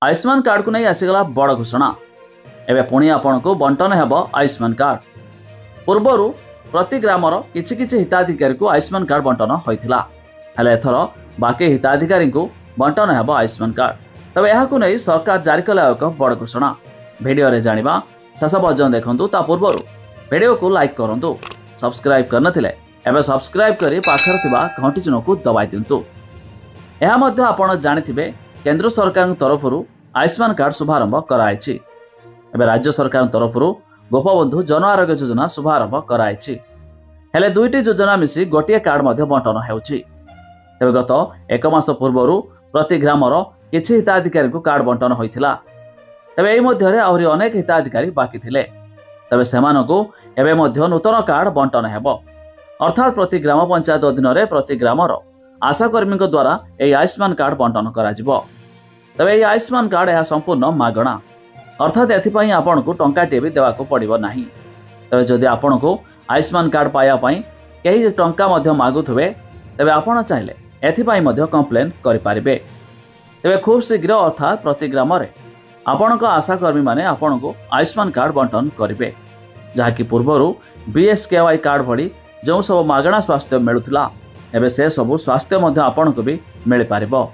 Ayushman card को नहीं आसीगला बड़ घोषणा। एवं पुणी आपण को बंटन हेब आयुष्मान कार्ड। पूर्वर प्रति ग्रामर किछि किछि हिताधिकारी को आयुष्मान कार्ड बंटन होइथिला। हेले एथर बाकी हिताधिकारी को बंटन हेब आयुष्मान कार्ड। तबे यहाकु नहीं सरकार जारी कला एक बड़ घोषणा। वीडियो रे जानिबा शेष पर्यंत देखंतु। ता पूर्वर वीडियो को लाइक करंतु। सब्सक्राइब करनथिले एबे सब्सक्राइब करी पाखर थिबा घंटी चिन्ह को दबाइ दियंतु। एहा मध्ये आपण जानिथिबे केंद्र सरकार तरफरु आयुष्मान कार्ड शुभारंभ कराइछि। एबे राज्य सरकार तरफरु गोपबंधु जन आरोग्य योजना शुभारंभ कराइछि। हेले दुईटी योजना मिसी गोटिए कार्ड मध्ये बंटन हेउछि। तेबे गत एक मास पूर्वरु प्रति ग्रामर किछि हिताधिकारी को कार्ड बंटन होइथिला। तेबे एई मध्यरे आहुरी अनेक हिताधिकारी बाकी थिले। तेबे सेमानकु एबे मध्ये नूतन कार्ड बंटन हेबो। अर्थात प्रति ग्राम पंचायत अधीन रे प्रति ग्रामर आशा कर्मी द्वारा एई आयुष्मान कार्ड बंटन करा जिवो। तबे एई आयुष्मान कार्ड यह संपूर्ण मागणा। अर्थात एथिपाई आपण को टंकाटे भी देवाको पड़िबो नाही। तबे जदि आपण को आयुष्मान कार्ड पाया पई केही टंका मध्ये मागुथबे तबे आपण चाहिले एथिपाई मध्ये कंप्लेन करि पारिबे। तबे खूब शीघ्र अर्थात प्रति ग्राम रे आपण को आशा कर्मी माने आपण को आयुष्मान कार्ड बंटन करिवे। जहा कि पूर्वरु बीएसकेवाई कार्ड भली जो सब मागणा स्वास्थ्य मिलुथिला एबे से सब स्वास्थ्य मध्ये आपण को भी मिल पारिबो।